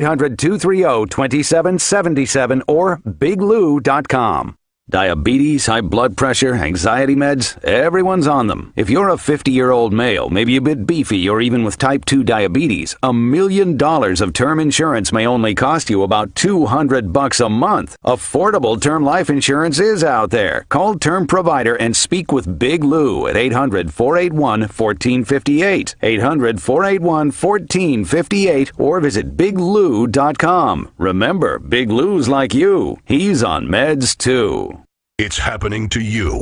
800-230-2777 or biglou.com. Diabetes, high blood pressure, anxiety meds, everyone's on them. If you're a 50-year-old male, maybe a bit beefy, or even with type 2 diabetes, $1 million of term insurance may only cost you about $200 a month. Affordable term life insurance is out there. Call Term Provider and speak with Big Lou at 800-481-1458. 800-481-1458 or visit biglou.com. Remember, Big Lou's like you. He's on meds too. It's happening to you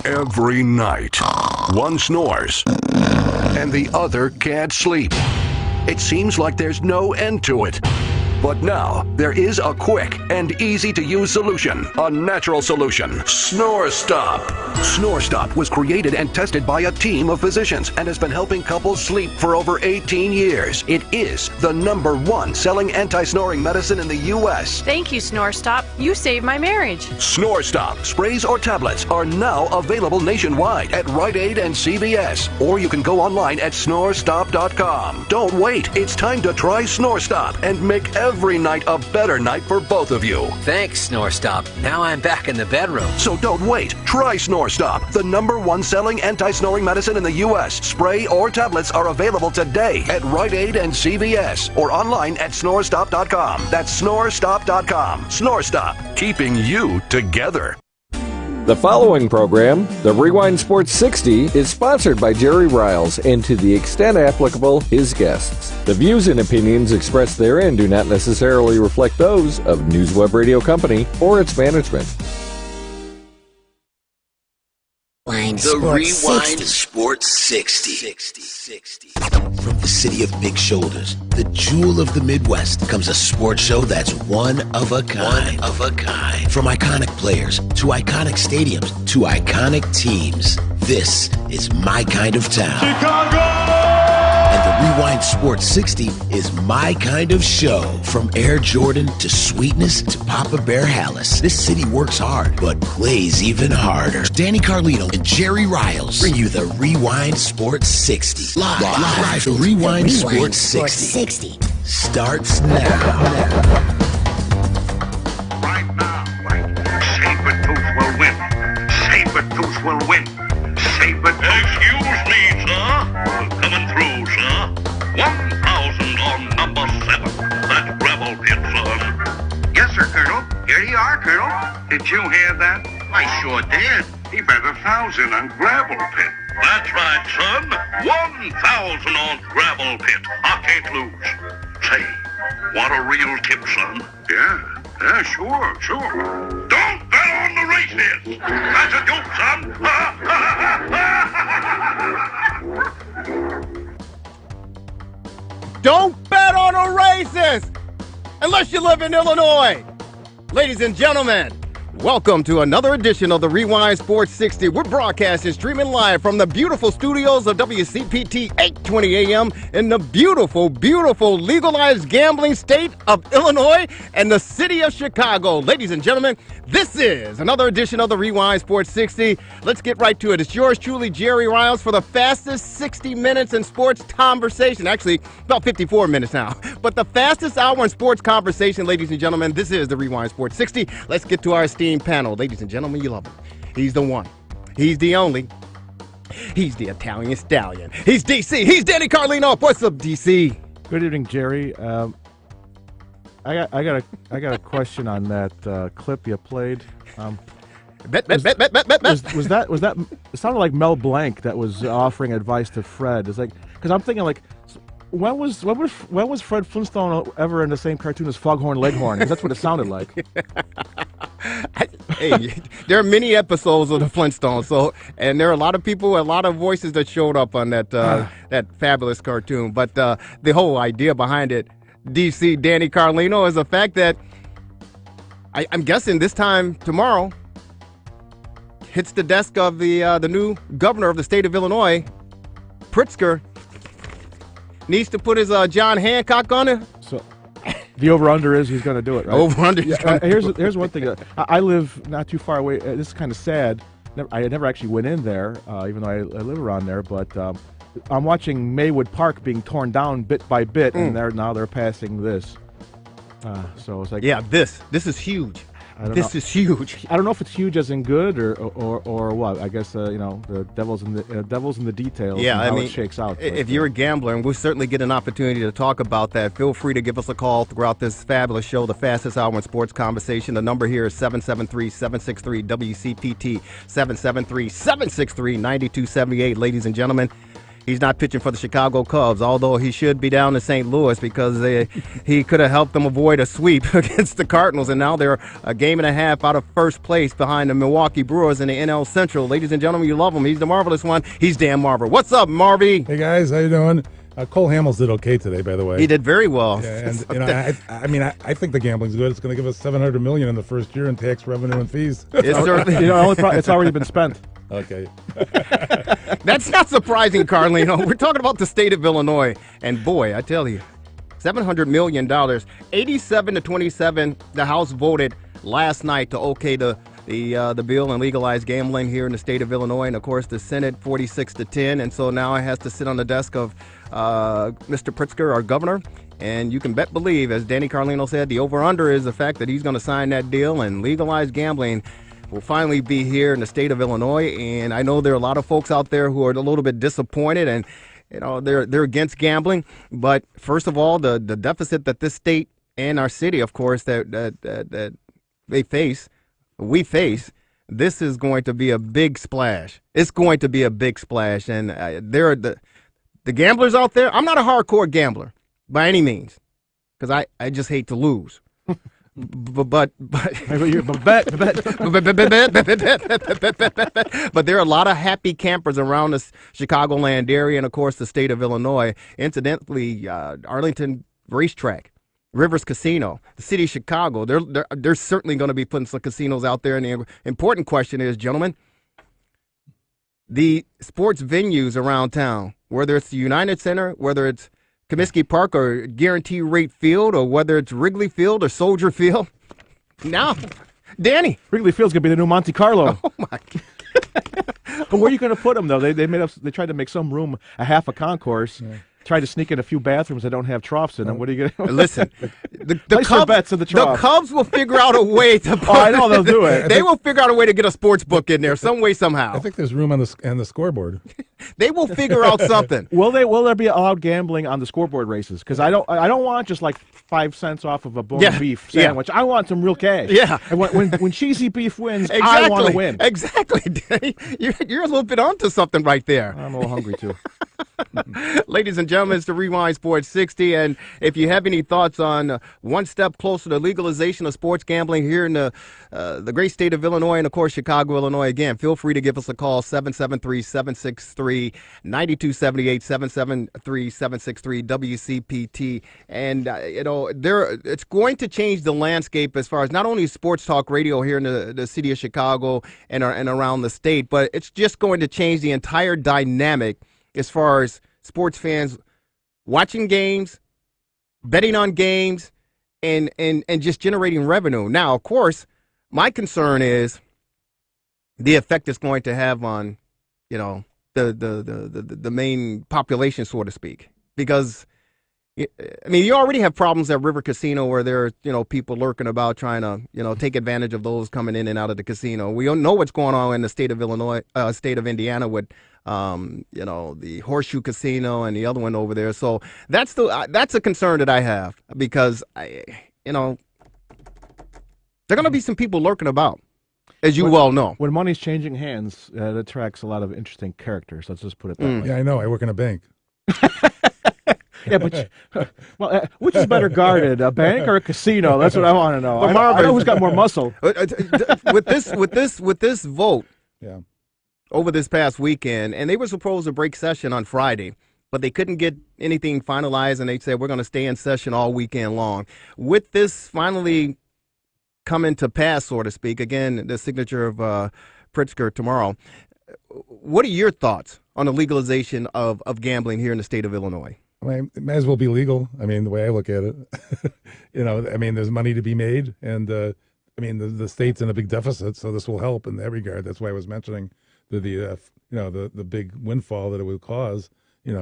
every night. One snores, and the other can't sleep. It seems like there's no end to it. But now, there is a quick and easy-to-use solution. A natural solution. Snore Stop. Snore Stop was created and tested by a team of physicians and has been helping couples sleep for over 18 years. It is the #1 selling anti-snoring medicine in the U.S. Thank you, Snore Stop. You saved my marriage. Snore Stop sprays or tablets are now available nationwide at Rite Aid and CBS. Or you can go online at snorestop.com. Don't wait. It's time to try Snore Stop and make every night a better night for both of you. Thanks, Snore Stop. Now I'm back in the bedroom. So don't wait. Try Snore Stop, the #1 selling anti-snoring medicine in the U.S. Spray or tablets are available today at Rite Aid and CVS or online at snorestop.com. That's snorestop.com. Snore Stop, keeping you together. The following program, the Rewind Sports 60, is sponsored by Jerry Riles and, to the extent applicable, his guests. The views and opinions expressed therein do not necessarily reflect those of NewsWeb Radio Company or its management. The Rewind Sports 60. From the city of big shoulders, the jewel of the Midwest, comes a sports show that's one of a kind. From iconic players to iconic stadiums to iconic teams, this is my kind of town. Chicago! And the Rewind Sports 60 is my kind of show. From Air Jordan to Sweetness to Papa Bear Hallis, this city works hard, but plays even harder. Danny Carlino and Jerry Riles bring you the Rewind Sports 60. Live. The Rewind Sports 60 starts now. Right now, Sabertooth will win. Sabertooth will win. Sabertooth. Excuse me, sir. Coming through, sir. 1,000 on number 7. That's Rebel Pit, son. Yes, sir, Colonel. Here you are, Colonel. Did you hear that? I sure did. He bet 1,000 on Gravel Pit. That's right, son. 1,000 on Gravel Pit. I can't lose. Say, want a real tip, son? Yeah, sure. Don't bet on the races. That's a joke, son. Don't bet on the races unless you live in Illinois. Ladies and gentlemen, welcome to another edition of the Rewind Sports 60. We're broadcasting, streaming live from the beautiful studios of WCPT 820 AM in the beautiful, beautiful legalized gambling state of Illinois and the city of Chicago. Ladies and gentlemen, this is another edition of the Rewind Sports 60. Let's get right to it. It's yours truly, Jerry Riles, for the fastest 60 minutes in sports conversation. Actually, about 54 minutes now. But the fastest hour in sports conversation, ladies and gentlemen, this is the Rewind Sports 60. Let's get to our esteemed panel. Ladies and gentlemen, you love him. He's the one. He's the only. He's the Italian stallion. He's DC. He's Danny Carlino. What's up, DC? Good evening, Jerry. I got a question on that clip you played. Bet. Was that? It sounded like Mel Blanc that was offering advice to Fred. It's like, because I'm thinking like, when was Fred Flintstone ever in the same cartoon as Foghorn Leghorn? 'Cause that's what it sounded like. Hey, there are many episodes of the Flintstones, and there are a lot of people, a lot of voices that showed up on that that fabulous cartoon. But the whole idea behind it, DC Danny Carlino, is the fact that I'm guessing this time tomorrow hits the desk of the new governor of the state of Illinois, Pritzker. Needs to put his John Hancock on it. So the over-under is he's going to do it, right? Over-under. Yeah, here's one thing. I live not too far away. This is kind of sad. I never actually went in there, even though I live around there. But I'm watching Maywood Park being torn down bit by bit, and they're passing this. So it's like, Yeah, this is huge. This is huge. I don't know if it's huge as in good or what. I guess the devil's in the details. Yeah, and how I mean, it shakes out. If you're a gambler, and we'll certainly get an opportunity to talk about that, feel free to give us a call throughout this fabulous show, the fastest hour in sports conversation. The number here is 773-763-WCPT, 773-763-9278. Ladies and gentlemen, he's not pitching for the Chicago Cubs, although he should be down in St. Louis because he could have helped them avoid a sweep against the Cardinals, and now they're a game and a half out of first place behind the Milwaukee Brewers in the NL Central. Ladies and gentlemen, you love him. He's the marvelous one. He's Dan Marver. What's up, Marvy? Hey, guys. How you doing? Cole Hamels did okay today, by the way. He did very well. Yeah, and I think the gambling's good. It's going to give us $700 million in the first year in tax revenue and fees. It's it's already been spent. Okay. That's not surprising, Carlino. We're talking about the state of Illinois, and boy, I tell you, $700 million, 87-27. The House voted last night to okay the bill and legalize gambling here in the state of Illinois, and of course the Senate 46-10, and so now it has to sit on the desk of Mr. Pritzker, our governor. And you can believe, as Danny Carlino said, the over/under is the fact that he's going to sign that deal and legalize gambling. Will finally be here in the state of Illinois, and I know there are a lot of folks out there who are a little bit disappointed, and they're against gambling. But first of all, the deficit that this state and our city, of course, that we face, this is going to be a big splash. It's going to be a big splash, and there are the gamblers out there. I'm not a hardcore gambler by any means, because I just hate to lose. But there are a lot of happy campers around the Chicagoland area and, of course, the state of Illinois. Incidentally, Arlington Racetrack, Rivers Casino, the city of Chicago, they're certainly going to be putting some casinos out there. And the important question is, gentlemen, the sports venues around town, whether it's the United Center, whether it's Comiskey Park or Guarantee Rate Field, or whether it's Wrigley Field or Soldier Field. Now, Danny. Wrigley Field's going to be the new Monte Carlo. Oh, my God. But where are you going to put them, though? They tried to make some room, a half a concourse. Yeah. Tried to sneak in a few bathrooms that don't have troughs in them. What are you going to listen? The Cubs, bets in the Cubs will figure out a way to. I know they'll do it. They will figure out a way to get a sports book in there some way somehow. I think there's room on the scoreboard. They will figure out something. Will there be allowed gambling on the scoreboard races? Because I don't want just like 5 cents off of a bone beef sandwich. I want some real cash. Yeah. And when cheesy beef wins, exactly. I want to win. Exactly, Danny. You're a little bit onto something right there. I'm a little hungry too. Ladies and gentlemen, it's the Rewind Sports 60, and if you have any thoughts on one step closer to legalization of sports gambling here in the great state of Illinois and, of course, Chicago, Illinois, again, feel free to give us a call, 773-763-9278, 773-763-WCPT, and, it's going to change the landscape as far as not only sports talk radio here in the city of Chicago and around the state, but it's just going to change the entire dynamic as far as sports fans watching games, betting on games, and just generating revenue. Now, of course, my concern is the effect it's going to have on, the main population, so to speak. Because, you already have problems at River Casino where there are, people lurking about trying to, take advantage of those coming in and out of the casino. We don't know what's going on in the state of Illinois, state of Indiana with, the Horseshoe Casino and the other one over there. So that's a concern that I have because there are going to be some people lurking about, as you well know. When money's changing hands, it attracts a lot of interesting characters. Let's just put it that way. Yeah, I know. I work in a bank. Yeah, but which is better guarded, a bank or a casino? That's what I want to know. I know who's got more muscle. With this vote, yeah, over this past weekend, and they were supposed to break session on Friday, but they couldn't get anything finalized, and they said we're going to stay in session all weekend long. With this finally coming to pass, so to speak, again, the signature of Pritzker tomorrow. What are your thoughts on the legalization of gambling here in the state of Illinois? It might as well be legal. The way I look at it, there's money to be made, and the state's in a big deficit, so this will help in that regard. That's why I was mentioning the big windfall that it would cause,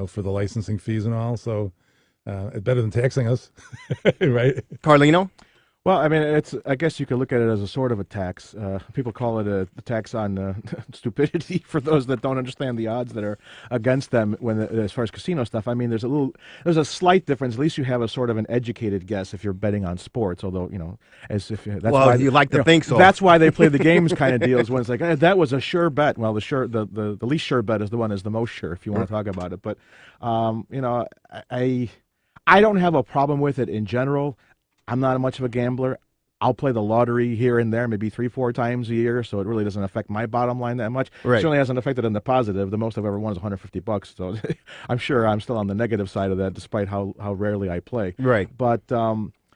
for the licensing fees and all. So it's better than taxing us, right? Carlino? Well, I mean, I guess you could look at it as a sort of a tax. People call it a tax on stupidity for those that don't understand the odds that are against them as far as casino stuff. I mean, there's a slight difference. At least you have a sort of an educated guess if you're betting on sports. Although, as if that's why you like to think so. That's why they play the games kind of deals when it's like that was a sure bet. Well, the least sure bet is the one is the most sure if you want to talk about it. But I don't have a problem with it in general. I'm not much of a gambler. I'll play the lottery here and there, maybe 3-4 times a year, so it really doesn't affect my bottom line that much. Right. It certainly hasn't affected in the positive. The most I've ever won is $150, so I'm sure I'm still on the negative side of that, despite how rarely I play. Right. But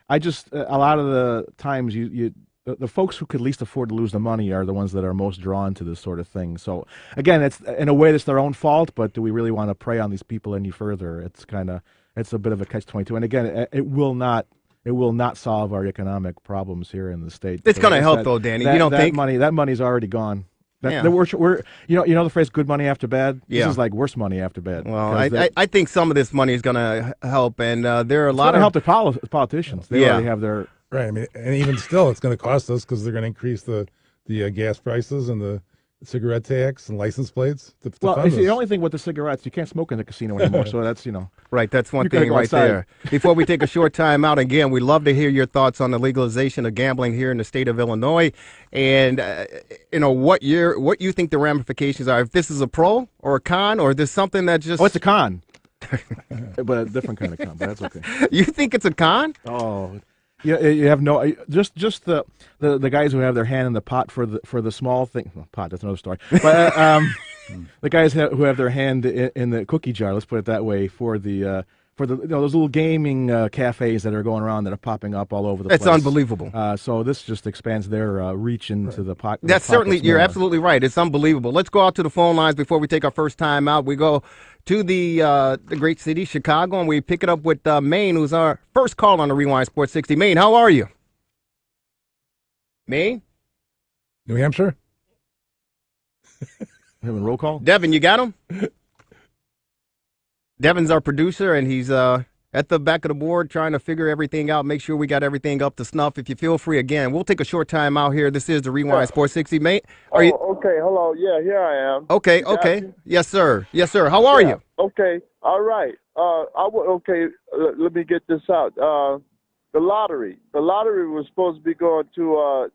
I just a lot of the times the folks who could least afford to lose the money are the ones that are most drawn to this sort of thing. So again, it's in a way that's their own fault, but do we really want to prey on these people any further? It's a bit of a catch-22, and again, it will not solve our economic problems here in the state. It's going to help, though, Danny. You don't think that money's already gone? Yeah. We're the phrase "good money after bad." Yeah. This is like worse money after bad. Well, I think some of this money is going to help, and there are a lot of help the politicians. They already have their right. I mean, and even still, it's going to cost us because they're going to increase the gas prices and the cigarette tax and license plates. The only thing with the cigarettes, you can't smoke in the casino anymore. So that's right. That's one thing right there. Before we take a short time out, again, we'd love to hear your thoughts on the legalization of gambling here in the state of Illinois, and what you think the ramifications are. If this is a pro or a con, or is this something that just it's a con, but a different kind of con. But that's okay. You think it's a con? Oh. Yeah, you have no just the guys who have their hand in the pot for the small thing. Well, pot, that's another story. But the guys who have their hand in the cookie jar, let's put it that way, for those little gaming cafes that are going around that are popping up all over the place. It's unbelievable. So this just expands their reach into the pot. That's certainly, you're absolutely right. It's unbelievable. Let's go out to the phone lines before we take our first time out. We go to the great city, Chicago, and we pick it up with Maine, who's our first call on the Rewind Sports 60. Maine, how are you? Maine? New Hampshire? Having roll call? Devin, you got him? Devin's our producer, and he's at the back of the board trying to figure everything out, make sure we got everything up to snuff. If you feel free, again, we'll take a short time out here. This is the Rewind Sports 60. Mate, are you? Okay, hello. Yeah, here I am. Okay. Yes, sir. How are you? Okay, all right. Let me get this out. The lottery was supposed to be going to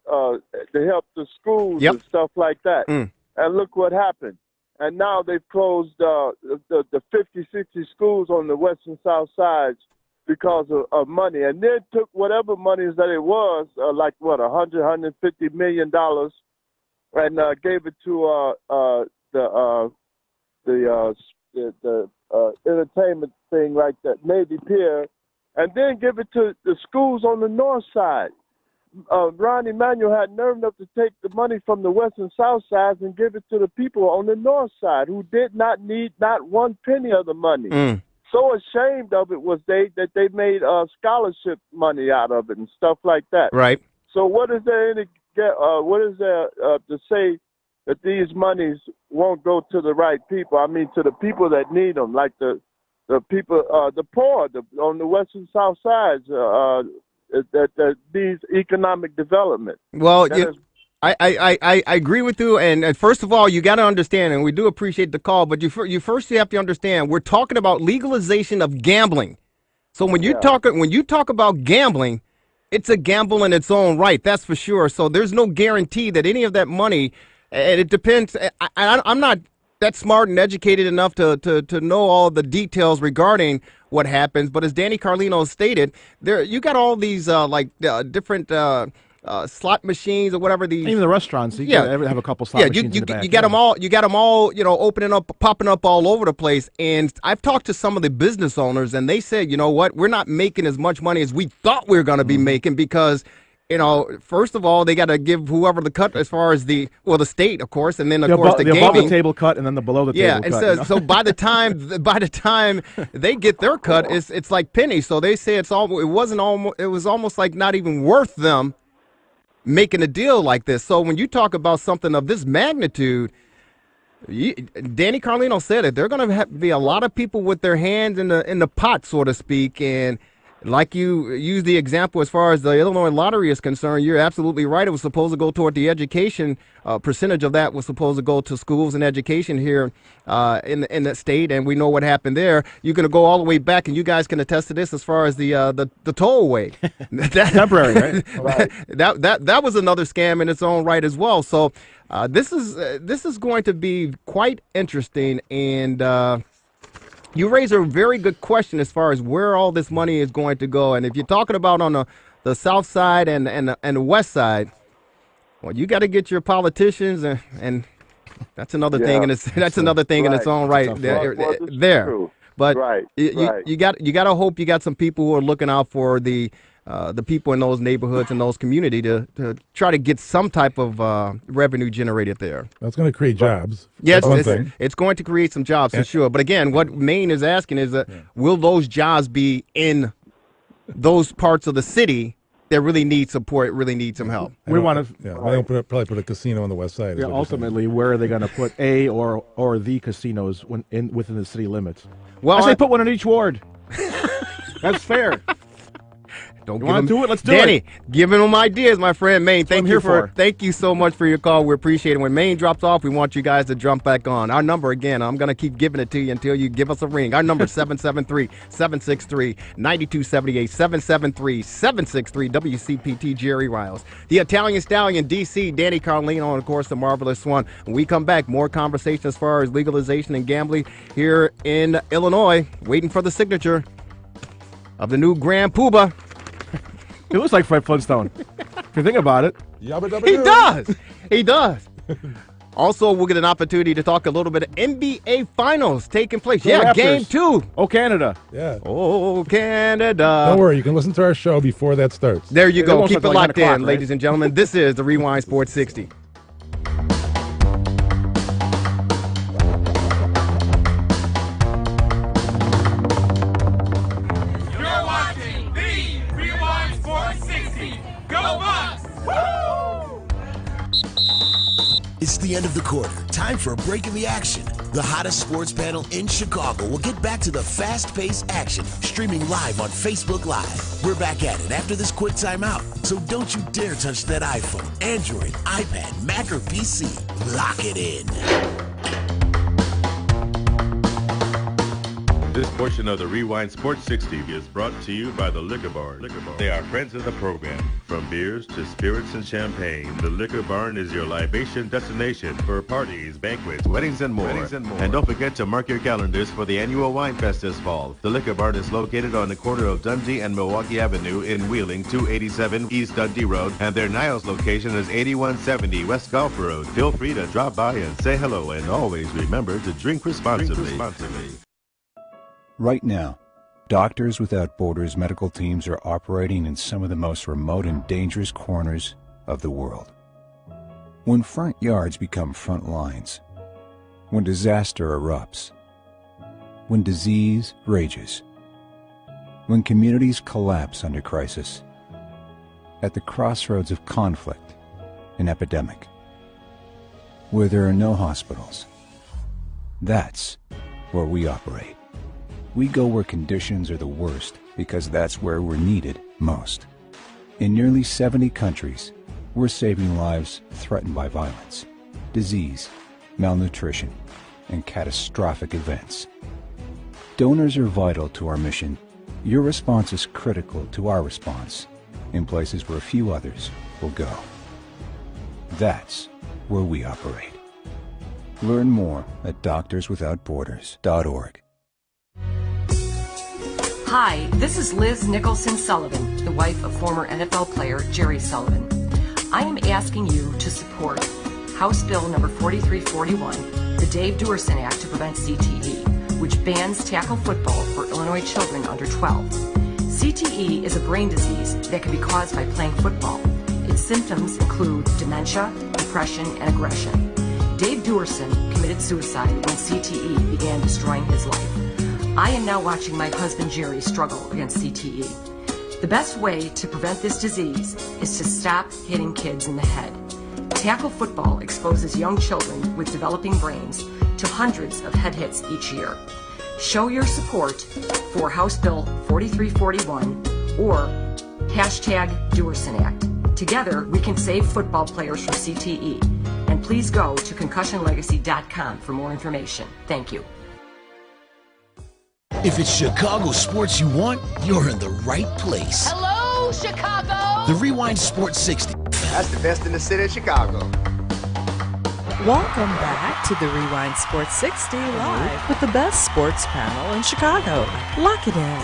help the schools and stuff like that. And look what happened. And now they've closed the 50, 60 schools on the west and south sides because of money. And then took whatever monies that it was, $150 million, and gave it to the entertainment thing like that, Navy Pier, and then give it to the schools on the north side. Ron Emanuel had nerve enough to take the money from the west and south sides and give it to the people on the north side who did not need not one penny of the money. So ashamed of it was that they made scholarship money out of it and stuff like that. Right. So what is there to say that these monies won't go to the right people? I mean, to the people that need them, like the people, the poor, on the west and south sides. That these economic development. Well, I agree with you. And first of all, you got to understand, and we do appreciate the call, but you first have to understand, we're talking about legalization of gambling. So when you talk about gambling, it's a gamble in its own right. That's for sure. So there's no guarantee that any of that money, and it depends. I'm not that smart and educated enough to know all the details regarding what happens. But as Danny Carlino stated, you got all these different slot machines or whatever. Even the restaurants, you have a couple slot machines in the back. You got them all. You got them all. Opening up, popping up all over the place. And I've talked to some of the business owners, and they said, you know what, we're not making as much money as we thought we were going to be making because. First of all, they got to give whoever the cut as far as the state, of course, and then of course the gaming. Above the table cut and then the below the table cut. Yeah, and so by the time they get their cut, it's like pennies. So they say it was almost like not even worth them making a deal like this. So when you talk about something of this magnitude, Danny Carlino said it. There are going to be a lot of people with their hands in the pot, so to speak. And like you use the example as far as the Illinois lottery is concerned, you're absolutely right. It was supposed to go toward the education. Percentage of that was supposed to go to schools and education here in the state, and we know what happened there. You're going to go all the way back, and you guys can attest to this as far as the tollway. Temporary, right? That was another scam in its own right as well. So this is going to be quite interesting, and you raise a very good question as far as where all this money is going to go. And if you're talking about on the south side and the west side, well, you got to get your politicians, and that's another thing, and that's another thing in its own right there. But you got to hope you got some people who are looking out for the people in those neighborhoods and those communities to try to get some type of revenue generated there. That's going to create jobs. Yes, it's going to create some jobs for sure. But again, what Maine is asking is, will those jobs be in those parts of the city that really need support, really need some help? We want to. Yeah, they'll probably put a casino on the west side. Yeah, ultimately, where are they going to put a or the casinos within the city limits? Well, I say put one in each ward. That's fair. Don't you want to do it? Let's do Danny, it. giving them ideas, my friend. Maine, thank you so much for your call. We appreciate it. When Maine drops off, we want you guys to jump back on. Our number, again, I'm going to keep giving it to you until you give us a ring. Our number is 773-763-9278, 773-763 WCPT, Jerry Riles. The Italian Stallion, D.C., Danny Carlino, and, of course, the Marvelous One. When we come back, more conversation as far as legalization and gambling here in Illinois, waiting for the signature of the new Grand Poobah. He looks like Fred Flintstone. If you think about it. He does. He does. Also, we'll get an opportunity to talk a little bit of NBA Finals taking place. Game 2. Oh, Canada. Yeah. Oh, Canada. Don't worry. You can listen to our show before that starts. There you go. Keep it locked in, right? ladies and gentlemen. This is the Rewind Sports 60. It's the end of the quarter. Time for a break in the action. The hottest sports panel in Chicago will get back to the fast-paced action, streaming live on Facebook Live. We're back at it after this quick timeout. So don't you dare touch that iPhone, Android, iPad, Mac, or PC. Lock it in. This portion of the Rewind Sports 60 is brought to you by the Liquor Barn. They are friends of the program. From beers to spirits and champagne, the Liquor Barn is your libation destination for parties, banquets, weddings, and more. And don't forget to mark your calendars for the annual Wine Fest this fall. The Liquor Barn is located on the corner of Dundee and Milwaukee Avenue in Wheeling, 287 East Dundee Road, and their Niles location is 8170 West Golf Road. Feel free to drop by and say hello, and always remember to drink responsibly. Right now, Doctors Without Borders medical teams are operating in some of the most remote and dangerous corners of the world. When front yards become front lines, when disaster erupts, when disease rages, when communities collapse under crisis, at the crossroads of conflict and epidemic, where there are no hospitals, that's where we operate. We go where conditions are the worst because that's where we're needed most. In nearly 70 countries, we're saving lives threatened by violence, disease, malnutrition, and catastrophic events. Donors are vital to our mission. Your response is critical to our response in places where few others will go. That's where we operate. Learn more at doctorswithoutborders.org. Hi, this is Liz Nicholson Sullivan, the wife of former NFL player Jerry Sullivan. I am asking you to support House Bill number 4341, the Dave Duerson Act to prevent CTE, which bans tackle football for Illinois children under 12. CTE is a brain disease that can be caused by playing football. Its symptoms include dementia, depression, and aggression. Dave Duerson committed suicide when CTE began destroying his life. I am now watching my husband Jerry struggle against CTE. The best way to prevent this disease is to stop hitting kids in the head. Tackle football exposes young children with developing brains to hundreds of head hits each year. Show your support for House Bill 4341 or #DeWerson Act. Together, we can save football players from CTE. And please go to concussionlegacy.com for more information. Thank you. If it's Chicago sports you want, you're in the right place. Hello, Chicago! The Rewind Sports 60. That's the best in the city of Chicago. Welcome back to the Rewind Sports 60 live with the best sports panel in Chicago. Lock it in.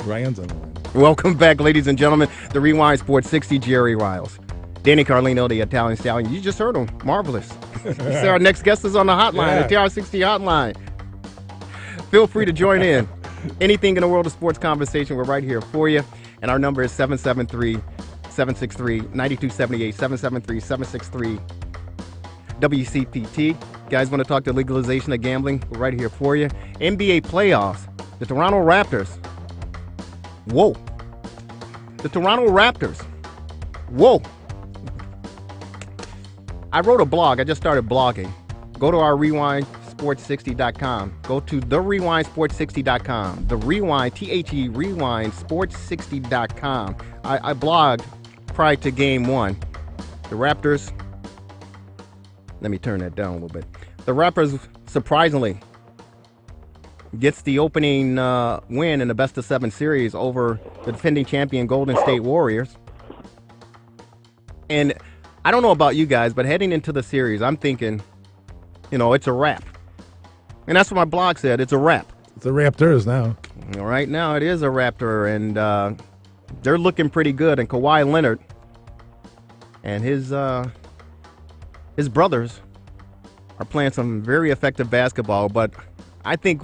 Ryan's on the line. Welcome back, ladies and gentlemen. The Rewind Sports 60, Jerry Riles. Danny Carlino, the Italian Stallion. You just heard him. Marvelous. So our next guest is on the hotline, the TRS60 hotline. Feel free to join in. Anything in the world of sports conversation, we're right here for you. And our number is 773-763-9278, 773-763-WCPT. Guys want to talk to legalization of gambling? We're right here for you. NBA playoffs. The Toronto Raptors. Whoa. The Toronto Raptors. Whoa. I wrote a blog. I just started blogging. Go to our rewindsports60.com. Go to therewindsports60.com. The Rewind, T-H-E, rewindsports60.com. I blogged prior to game one. The Raptors, let me turn that down a little bit. The Raptors, surprisingly, gets the opening win in the best-of-7 series over the defending champion Golden State Warriors. And I don't know about you guys, but heading into the series, I'm thinking, it's a wrap. And that's what my blog said. It's a wrap. It's the Raptors now. Right now, it is a Raptor, and they're looking pretty good. And Kawhi Leonard and his brothers are playing some very effective basketball. But I think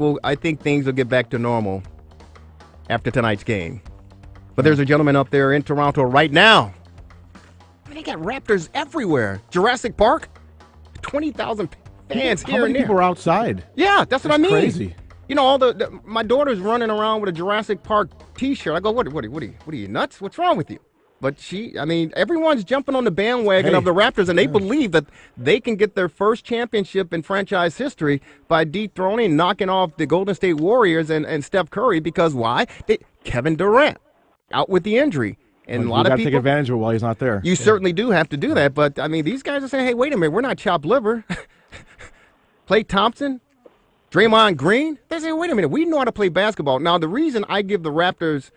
things will get back to normal after tonight's game. But there's a gentleman up there in Toronto right now. They got Raptors everywhere. Jurassic Park, 20,000 fans here and there. How many people are outside? Yeah, that's what I mean. Crazy. All my daughter's running around with a Jurassic Park T-shirt. I go, what are you nuts? What's wrong with you? But everyone's jumping on the bandwagon of the Raptors, and they believe that they can get their first championship in franchise history by dethroning, knocking off the Golden State Warriors and Steph Curry. Because why? Kevin Durant out with the injury. And a lot of people take advantage of it while he's not there. You certainly do have to do that. But, these guys are saying, hey, wait a minute, we're not chopped liver. Klay Thompson, Draymond Green, they say, wait a minute, we know how to play basketball. Now, the reason I give the Raptors,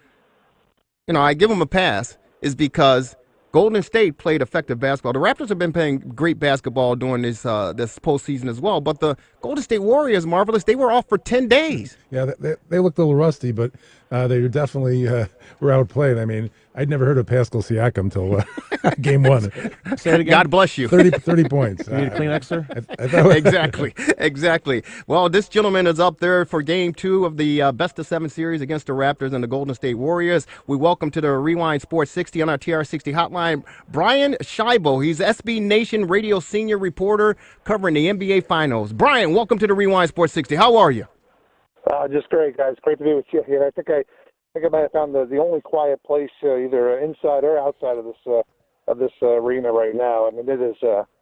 I give them a pass is because Golden State played effective basketball. The Raptors have been playing great basketball during this postseason as well. But the Golden State Warriors, Marvelous, they were off for 10 days. Yeah, they looked a little rusty, but they definitely were outplayed. I'd never heard of Pascal Siakam till game one. Say it again. God bless you. 30 points. You need a Kleenex, sir? Exactly. Well, this gentleman is up there for game 2 of the best-of-7 series against the Raptors and the Golden State Warriors. We welcome to the Rewind Sports 60 on our TR60 hotline, Brian Scheibo. He's SB Nation radio senior reporter covering the NBA Finals. Brian, welcome to the Rewind Sports 60. How are you? Just great, guys. Great to be with you here. I think I might have found the only quiet place, either inside or outside of this arena right now. It is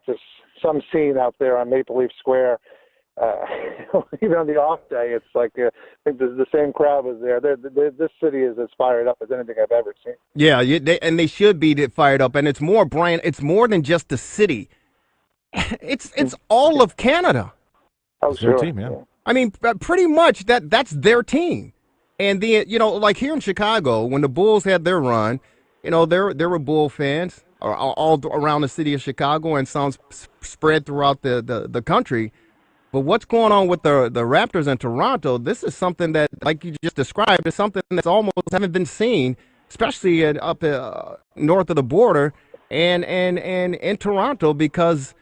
just some scene out there on Maple Leaf Square. Even on the off day, it's like I think the same crowd was there. This city is as fired up as anything I've ever seen. Yeah, they should be fired up. And it's more, Brian. It's more than just the city. It's all of Canada. Oh, sure. Their team, yeah. Pretty much that's their team. And like here in Chicago, when the Bulls had their run, there were Bull fans all around the city of Chicago and some spread throughout the country. But what's going on with the Raptors in Toronto? This is something that, like you just described, is something that's almost haven't been seen, especially up north of the border and in Toronto, because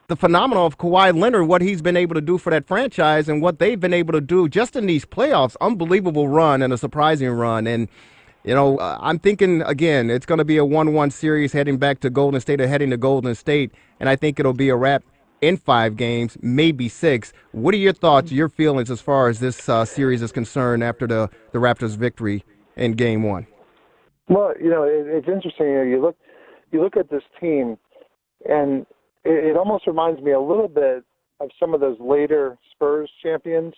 the phenomenon of Kawhi Leonard, what he's been able to do for that franchise and what they've been able to do just in these playoffs, unbelievable run and a surprising run. And, I'm thinking, again, it's going to be a 1-1 series heading back to Golden State or heading to Golden State, and I think it'll be a wrap in 5 games, maybe 6. What are your thoughts, your feelings as far as this series is concerned after the Raptors' victory in Game 1? Well, it's interesting. You look at this team, and it almost reminds me a little bit of some of those later Spurs champions.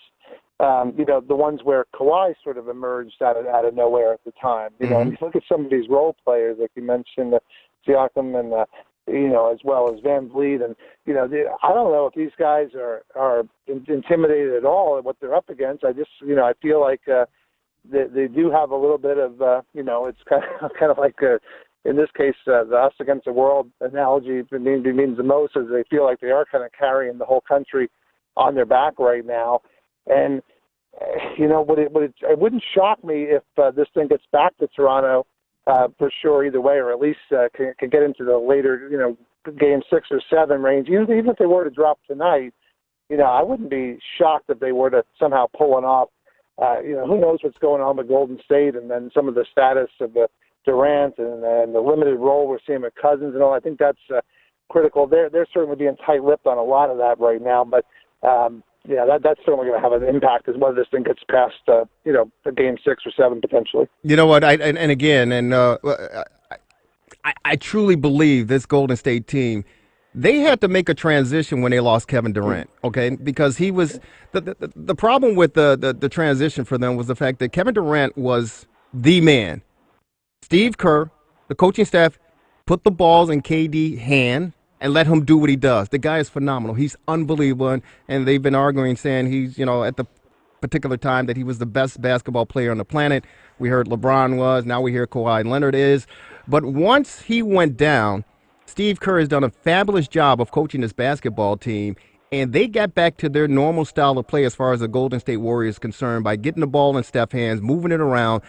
The ones where Kawhi sort of emerged out of nowhere at the time. And you look at some of these role players, like you mentioned, Siakam and as well as Van Vliet, and I don't know if these guys are intimidated at all at what they're up against. I just I feel like they do have a little bit of it's kind of like in this case the us against the world analogy means the most, as they feel like they are kind of carrying the whole country on their back right now. And it wouldn't shock me if this thing gets back to Toronto for sure either way, or at least can get into the later game 6 or 7 range. Even if they were to drop tonight, I wouldn't be shocked if they were to somehow pull one off. Who knows what's going on with Golden State, and then some of the status of the Durant and the limited role we're seeing with Cousins and all. I think that's critical. They're certainly being tight-lipped on a lot of that right now, but that's certainly going to have an impact as whether this thing gets past a game 6 or 7 potentially. You know what? I truly believe this Golden State team, they had to make a transition when they lost Kevin Durant, okay? Because he was the problem with the transition for them was the fact that Kevin Durant was the man. Steve Kerr, the coaching staff, put the balls in KD's hand and let him do what he does. The guy is phenomenal. He's unbelievable, and they've been arguing, saying he's, at the particular time that he was the best basketball player on the planet. We heard LeBron was. Now we hear Kawhi Leonard is. But once he went down, Steve Kerr has done a fabulous job of coaching this basketball team, and they got back to their normal style of play as far as the Golden State Warriors is concerned by getting the ball in Steph's hands, moving it around.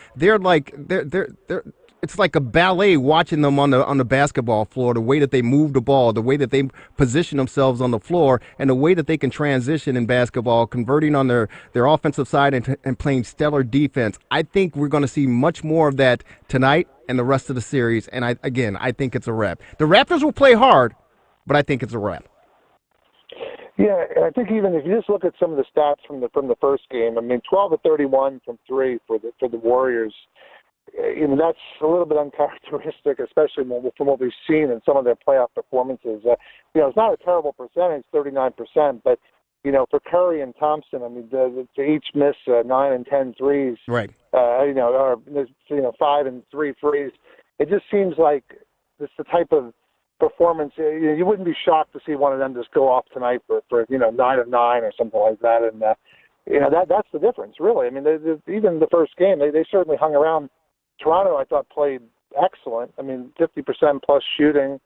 It's like a ballet watching them on the basketball floor, the way that they move the ball, the way that they position themselves on the floor, and the way that they can transition in basketball, converting on their offensive side and playing stellar defense. I think we're going to see much more of that tonight and the rest of the series, and I think it's a wrap. The Raptors will play hard, but I think it's a wrap. Yeah, and I think even if you just look at some of the stats from the first game, 12 of 31 from 3 for the Warriors. That's a little bit uncharacteristic, especially from what we've seen in some of their playoff performances. It's not a terrible percentage, 39%, but for Curry and Thompson, to each miss 9 and 10 threes, right? Or 5 and 3 threes. It just seems like it's the type of performance. You wouldn't be shocked to see one of them just go off tonight for 9 of 9 or something like that, and that's the difference, really. Even the first game, they certainly hung around. Toronto, I thought, played excellent. 50% plus shooting,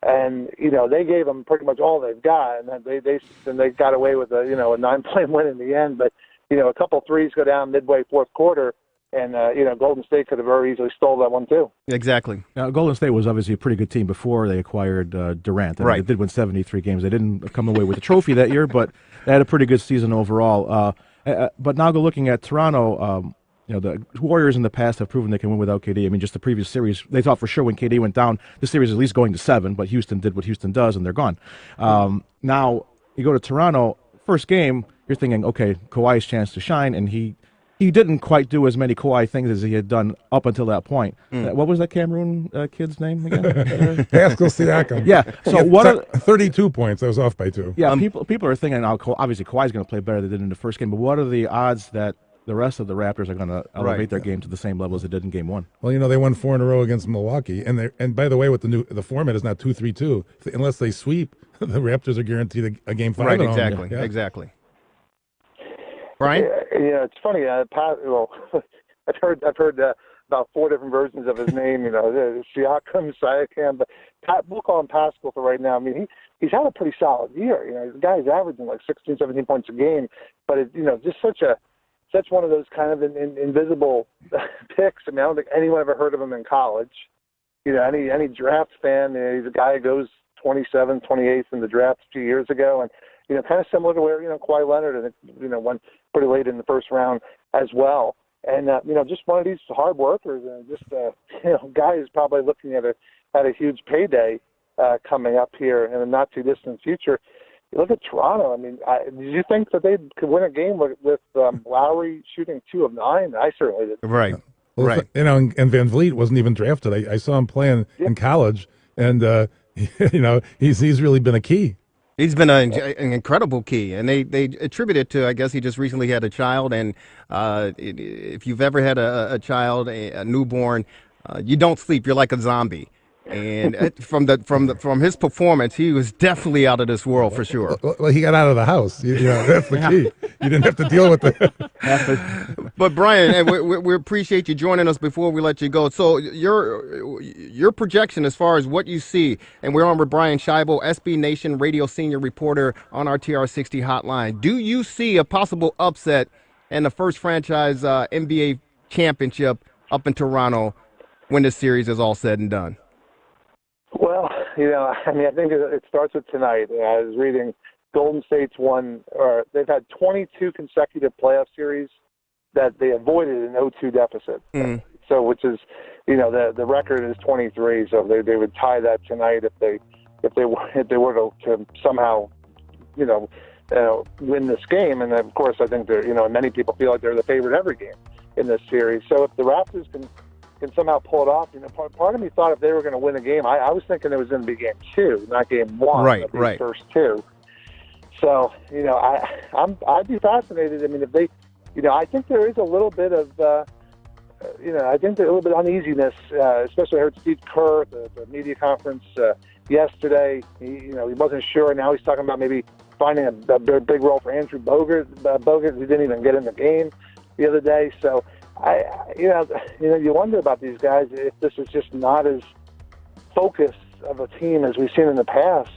and they gave them pretty much all they've got, and they got away with a 9-point win in the end. But a couple threes go down midway fourth quarter, and Golden State could have very easily stole that one too. Exactly. Now, Golden State was obviously a pretty good team before they acquired Durant. They did win 73 games. They didn't come away with a trophy that year, but they had a pretty good season overall. But now looking at Toronto. The Warriors in the past have proven they can win without KD. Just the previous series, they thought for sure when KD went down, the series at least going to 7, but Houston did what Houston does, and they're gone. Now, you go to Toronto, first game, you're thinking, okay, Kawhi's chance to shine, and he didn't quite do as many Kawhi things as he had done up until that point. What was that Cameroon kid's name again? Pascal Siakam. Yeah. So what are 32 points? I was off by 2. Yeah. People are thinking now. Obviously, Kawhi's going to play better than they did in the first game. But what are the odds that the rest of the Raptors are going to elevate their game to the same level as they did in Game 1? Well, they won 4 in a row against Milwaukee, and by the way, with the format is not 2-3-2. Unless they sweep, the Raptors are guaranteed a Game 5. Right. Exactly. Yeah. Exactly. Brian? Yeah, it's funny. I've heard about 4 different versions of his name. Siakam, but we'll call him Pascal for right now. He's had a pretty solid year. The guy's averaging like 16, 17 points a game, but just such one of those kind of invisible picks. I don't think anyone ever heard of him in college. Any draft fan, he's a guy who goes 27th, 28th in the draft a few years ago, and kind of similar to where Kawhi Leonard went pretty late in the first round as well. And just one of these hard workers, and just guy who's probably looking at a huge payday coming up here in the not too distant future. You look at Toronto. Do you think that they could win a game with Lowry shooting 2 of 9? I certainly did. Right. Well, Right. You know, and Van Vliet wasn't even drafted. I saw him playing in college, and you know, he's really been a key. He's been an incredible key, and they attribute it to, I guess he just recently had a child, and if you've ever had a child, a newborn, you don't sleep. You're like a zombie. And from his performance, he was definitely out of this world for sure. Well, he got out of the house. You know, that's the key. You didn't have to deal with it. But Brian, we appreciate you joining us before we let you go. So your projection as far as what you see, and we're on with Brian Scheibel, SB Nation radio senior reporter on our TR60 hotline. Do you see a possible upset in the first franchise NBA championship up in Toronto when this series is all said and done? Well, you know, I mean, I think it starts with tonight. I was reading Golden State's they've had 22 consecutive playoff series that they avoided an 0-2 deficit. So, which is, you know, the record is 23. So they would tie that tonight if they were to somehow, you know, win this game. And of course, I think many people feel like they're the favorite every game in this series. So if the Raptors can somehow pull it off, you know, part of me thought if they were going to win a game, I was thinking it was going to be game 2, not game 1. Right. First 2. So, you know, I'd be fascinated. I mean, if they, you know, I think there is a little bit of, you know, I think there's a little bit of uneasiness, especially I heard Steve Kerr at the media conference yesterday. He wasn't sure. Now he's talking about maybe finding a big role for Andrew Bogut. Bogut, who didn't even get in the game the other day. So, you wonder about these guys if this is just not as focused of a team as we've seen in the past.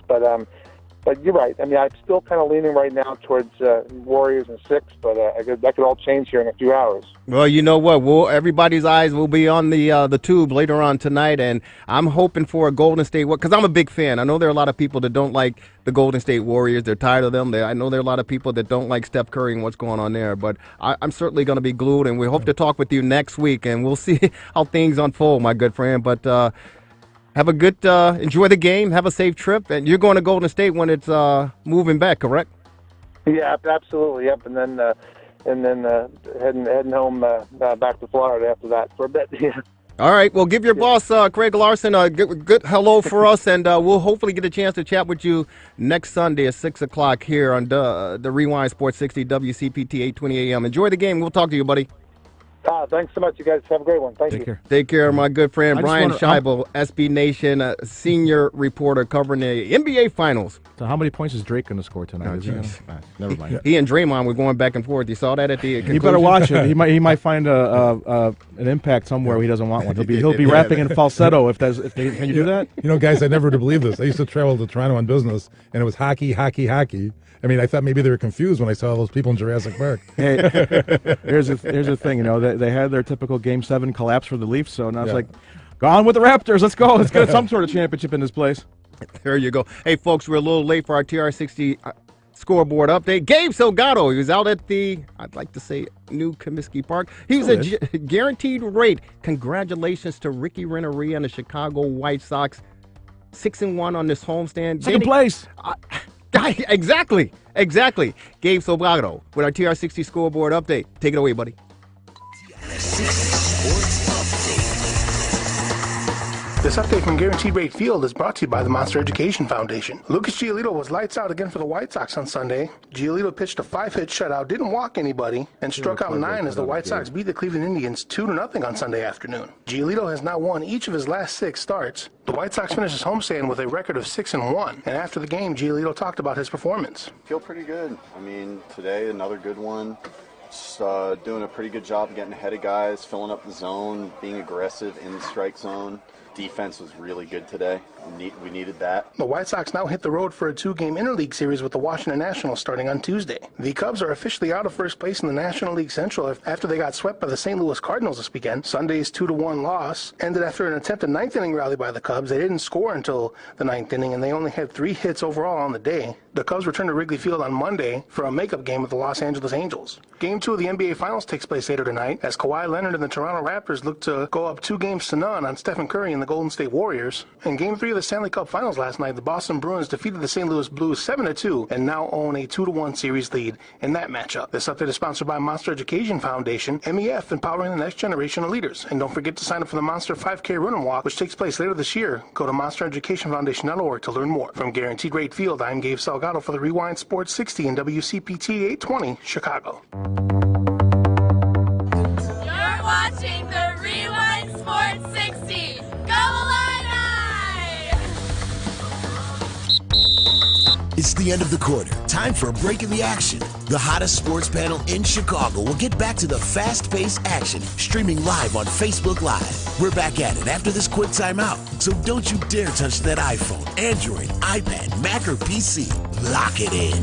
But you're right. I mean, I'm still kind of leaning right now towards Warriors in 6, but that could all change here in a few hours. Well, you know what? Everybody's eyes will be on the tube later on tonight, and I'm hoping for a Golden State, because I'm a big fan. I know there are a lot of people that don't like the Golden State Warriors. They're tired of them. I know there are a lot of people that don't like Steph Curry and what's going on there, but I'm certainly going to be glued, and we hope to talk with you next week, and we'll see how things unfold, my good friend. But have a good, enjoy the game, have a safe trip, and you're going to Golden State when it's moving back, correct? Yeah, absolutely. Yep, and then heading home back to Florida after that for a bit. Yeah. All right. Well, give your boss, Craig Larson, a good hello for us, and we'll hopefully get a chance to chat with you next Sunday at 6 o'clock here on the Rewind Sports 60 WCPT 820 AM. Enjoy the game. We'll talk to you, buddy. Thanks so much, you guys. Have a great one. Thank you. Care. Take care, my good friend Brian Scheibel, SB Nation senior reporter covering the NBA Finals. So how many points is Drake going to score tonight? Never mind. He and Draymond were going back and forth. You saw that at the conclusion? You better watch it. He might find an impact somewhere where he doesn't want one. He'll be rapping in falsetto can you do that? You know, guys, I never would have believed this. I used to travel to Toronto on business, and it was hockey. I mean, I thought maybe they were confused when I saw all those people in Jurassic Park. Hey, here's the thing. You know, they had their typical Game 7 collapse for the Leafs, so now it's like, gone with the Raptors. Let's go. Let's get some sort of championship in this place. There you go. Hey, folks, we're a little late for our TR60 scoreboard update. Gabe Salgado, he was out at I'd like to say, New Comiskey Park. He was a guaranteed rate. Congratulations to Ricky Renneria and the Chicago White Sox. 6-1 on this homestand. Second place. Exactly. Gabe Salgado with our TR60 scoreboard update. Take it away, buddy. This update from Guaranteed Rate Field is brought to you by the Monster Education Foundation. Lucas Giolito was lights out again for the White Sox on Sunday. Giolito pitched a 5-hit shutout, didn't walk anybody, and struck out 9 as the White Sox beat the Cleveland Indians 2-0 on Sunday afternoon. Giolito has now won each of his last 6 starts. The White Sox finished his homestand with a record of 6-1, and after the game, Giolito talked about his performance. Feel pretty good. I mean, today another good one. Just doing a pretty good job getting ahead of guys, filling up the zone, being aggressive in the strike zone. Defense was really good today. We needed that. The White Sox now hit the road for a 2-game interleague series with the Washington Nationals starting on Tuesday. The Cubs are officially out of first place in the National League Central after they got swept by the St. Louis Cardinals this weekend. Sunday's 2-1 loss ended after an attempted 9th-inning rally by the Cubs. They didn't score until the 9th inning, and they only had 3 hits overall on the day. The Cubs returned to Wrigley Field on Monday for a makeup game with the Los Angeles Angels. Game Game 2 of the NBA Finals takes place later tonight as Kawhi Leonard and the Toronto Raptors look to go up 2-0 on Stephen Curry and the Golden State Warriors. In Game 3 of the Stanley Cup Finals last night, the Boston Bruins defeated the St. Louis Blues 7-2 and now own a 2-1 series lead in that matchup. This update is sponsored by Monster Education Foundation, MEF, empowering the next generation of leaders. And don't forget to sign up for the Monster 5K Run and Walk, which takes place later this year. Go to monstereducationfoundation.org to learn more. From Guaranteed Rate Field, I'm Gabe Salgado for the Rewind Sports 60 and WCPT 820, Chicago. You're watching the Rewind Sports 60. Go Illini! It's the end of the quarter. Time for a break in the action. The hottest sports panel in Chicago will get back to the fast-paced action, streaming live on Facebook Live. We're back at it after this quick timeout. So don't you dare touch that iPhone, Android, iPad, Mac, or PC. Lock it in.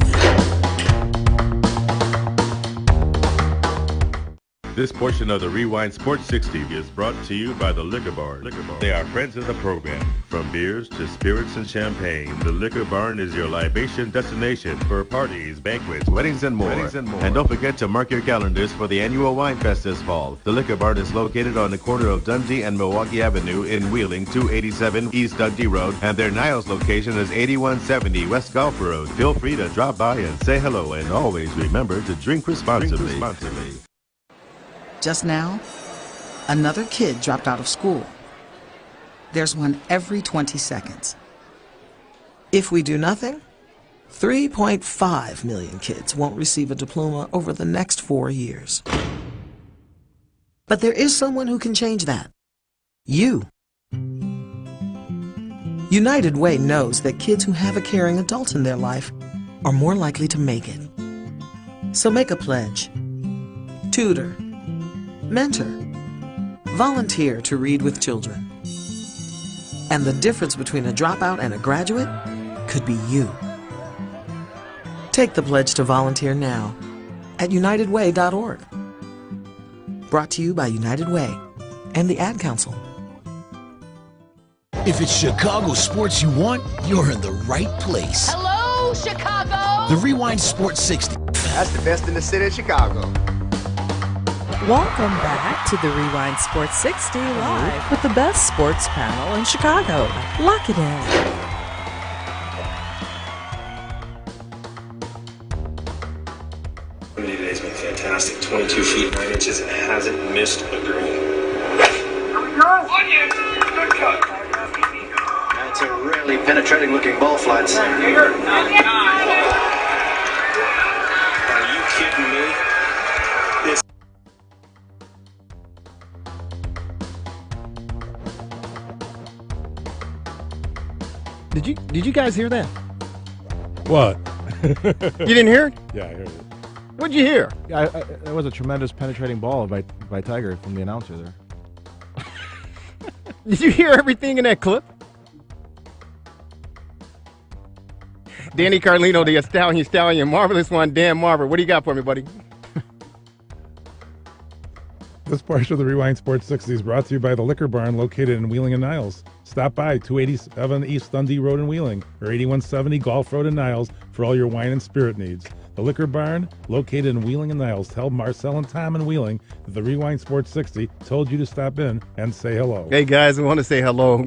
This portion of the Rewind Sports 60 is brought to you by the Liquor Barn. They are friends of the program. From beers to spirits and champagne, the Liquor Barn is your libation destination for parties, banquets, weddings, and more. And don't forget to mark your calendars for the annual Wine Fest this fall. The Liquor Barn is located on the corner of Dundee and Milwaukee Avenue in Wheeling, 287 East Dundee Road, and their Niles location is 8170 West Golf Road. Feel free to drop by and say hello, and always remember to drink responsibly. Just now, another kid dropped out of school. There's one every 20 seconds. If we do nothing, 3.5 million kids won't receive a diploma over the next 4 years. But there is someone who can change that. You. United Way knows that kids who have a caring adult in their life are more likely to make it. So make a pledge. Tutor. Mentor. Volunteer to read with children. And the difference between a dropout and a graduate could be you. Take the pledge to volunteer now at unitedway.org. Brought to you by United Way and the Ad Council. If it's Chicago sports you want, you're in the right place. Hello, Chicago! The Rewind Sports 60. That's the best in the city of Chicago. Welcome back to the Rewind Sports 60 live with the best sports panel in Chicago. Lock it in. Today's been fantastic. 22 feet 9 inches and hasn't missed a green. Good cut. That's a really penetrating looking ball flight. Are you kidding me? This Did you guys hear that? What? You didn't hear it? Yeah, I heard it. What'd you hear? Yeah, it was a tremendous penetrating ball by Tiger from the announcer there. Did you hear everything in that clip? Danny Carlino, the Stallion, Marvelous One, Dan Marver. What do you got for me, buddy? This portion of the Rewind Sports 60 is brought to you by the Liquor Barn located in Wheeling and Niles. Stop by 287 East Dundee Road in Wheeling or 8170 Golf Road in Niles for all your wine and spirit needs. The Liquor Barn, located in Wheeling and Niles. Tell Marcel and Tom in Wheeling that the Rewind Sports 60 told you to stop in and say hello. Hey, guys, I want to say hello.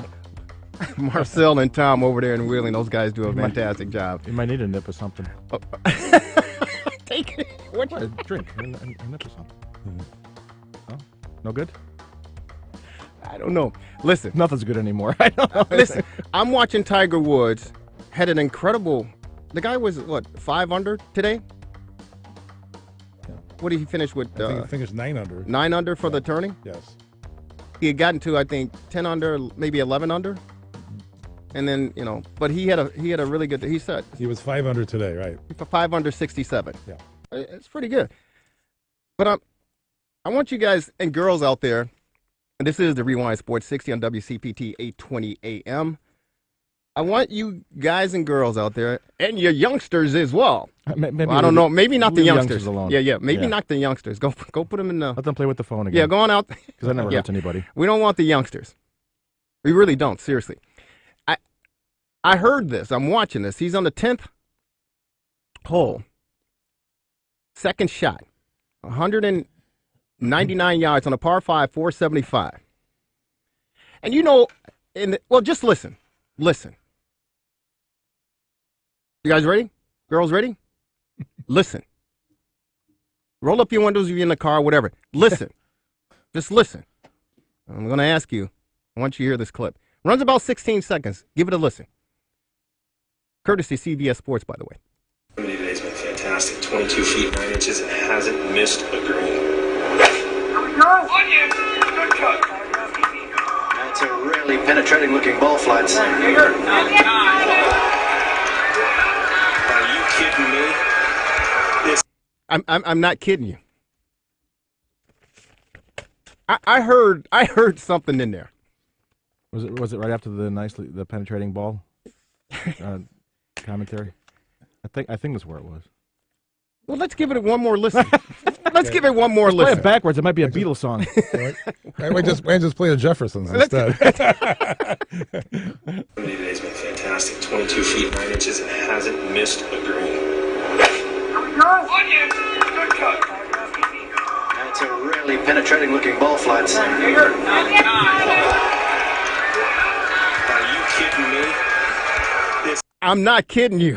Marcel and Tom over there in Wheeling, those guys do a fantastic job. You might need a nip or something. Oh. Take it. What? Drink. A nip or something. Oh, no good? I don't know. Listen. Nothing's good anymore. I don't know. Listen, I'm watching Tiger Woods. Had an incredible... The guy was, 5 under today? Yeah. What did he finish with? I think he finished 9 under. 9 under for the tourney? Yes. He had gotten to, I think, 10 under, maybe 11 under. And then, but he had a really good... He said... He was 5 under today, right? 5 under 67. Yeah. It's pretty good. But I want you guys and girls out there, and this is the Rewind Sports 60 on WCPT 820 AM. I want you guys and girls out there, and your youngsters as well. Maybe I don't know. Maybe not the youngsters. Alone. Yeah. Maybe not the youngsters. Go put them in the... Let them play with the phone again. Yeah, go on out. Because that never hurts anybody. We don't want the youngsters. We really don't, seriously. I heard this. I'm watching this. He's on the 10th hole. Second shot. 199 yards on a par 5, 475. And just listen. Listen. You guys ready? Girls ready? Listen. Roll up your windows if you're in the car, whatever. Listen. Just listen. I'm going to ask you, once you hear this clip. Runs about 16 seconds. Give it a listen. Courtesy CBS Sports, by the way. Today's been fantastic. 22 feet 9 inches and hasn't missed a green. Good cut. That's a really penetrating looking ball flight. Are you kidding me? I'm not kidding you. I heard something in there. Was it right after the penetrating ball commentary? I think that's where it was. Well, let's give it one more listen. Let's give it one more Play listen. it backwards. It might be a Beatles song. We just play the Jeffersons instead. Today's been fantastic. 22 feet 9 inches and hasn't missed a green. Good cut. That's a really penetrating looking ball flight. Are you kidding me? I'm not kidding you.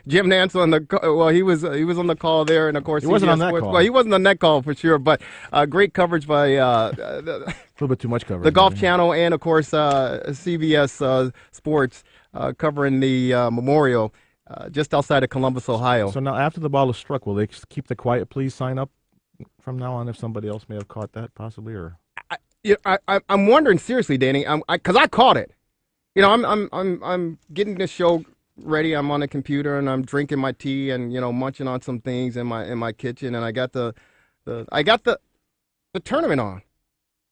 Jim Nance on he was on the call there, and of course he wasn't CBS on that Sports. call. Well, he wasn't on that call for sure, but great coverage by a little bit too much coverage. The Golf Channel, and of course CBS Sports covering the memorial just outside of Columbus, Ohio. So now, after the ball is struck, will they keep the quiet please sign up from now on? If somebody else may have caught that, possibly, or I'm wondering seriously, Danny, because I caught it. I'm getting this show ready. I'm on the computer and I'm drinking my tea and munching on some things in my kitchen, and I got the tournament on.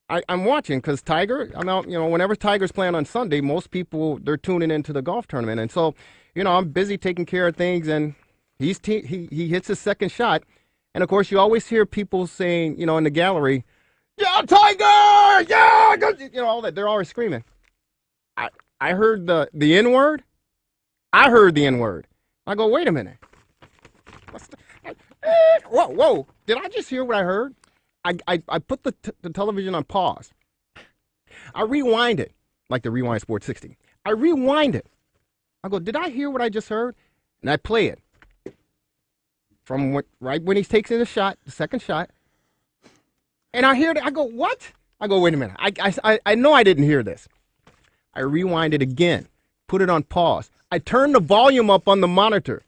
I'm watching because Tiger. I'm out. Whenever Tiger's playing on Sunday, most people they're tuning into the golf tournament, and so I'm busy taking care of things, and he hits his second shot, and of course you always hear people saying in the gallery, "Yeah, Tiger! Yeah!" All that. They're always screaming. I heard the N-word. I heard the N-word. I go, wait a minute. Whoa. Did I just hear what I heard? I put the television on pause. I rewind it, like the Rewind Sports 60. I rewind it. I go, did I hear what I just heard? And I play it. From right when he takes in the second shot. And I hear it. I go, what? I go, wait a minute. I know I didn't hear this. I rewind it again, put it on pause. I turn the volume up on the monitor.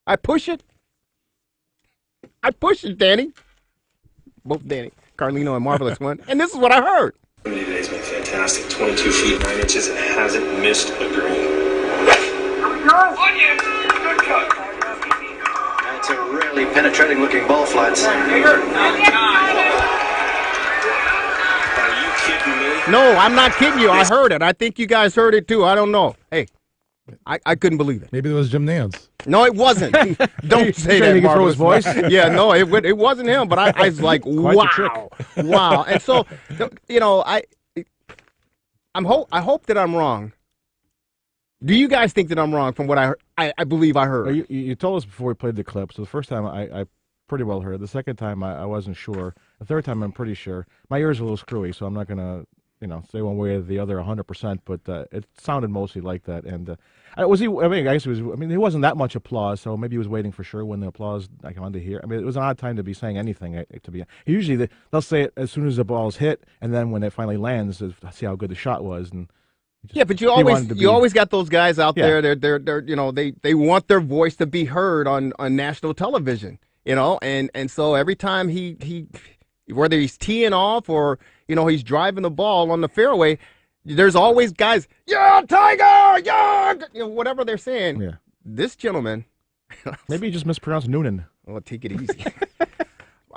I push it. Danny. Both Danny, Carlino, and Marvelous one. And this is what I heard. Today's been fantastic. 22 feet 9 inches and hasn't missed a green. Good cut. That's a really penetrating looking ball flight. No, I'm not kidding you. I heard it. I think you guys heard it too. I don't know. Hey, I couldn't believe it. Maybe it was Jim Nance. No, it wasn't. Don't say that, Marvelous. His voice? Yeah, no, it wasn't him. But I was like, wow, wow. And so, I hope that I'm wrong. Do you guys think that I'm wrong from what I believe I heard? You told us before we played the clip. So the first time I pretty well heard. The second time I wasn't sure. The third time I'm pretty sure. My ears are a little screwy, so I'm not gonna say one way or the other 100%. But it sounded mostly like that. And was he? I mean, I guess it was. I mean, there wasn't that much applause, so maybe he was waiting for sure when the applause I wanted to hear. I mean, it was an odd time to be saying anything. To be usually they'll say it as soon as the ball's hit, and then when it finally lands, see how good the shot was. And yeah, but you always got those guys out there. They're they want their voice to be heard on national television. And so every time he whether he's teeing off or he's driving the ball on the fairway, there's always guys, yeah, Tiger, yeah, whatever they're saying. Yeah. This gentleman, maybe he just mispronounced Noonan. Well, take it easy.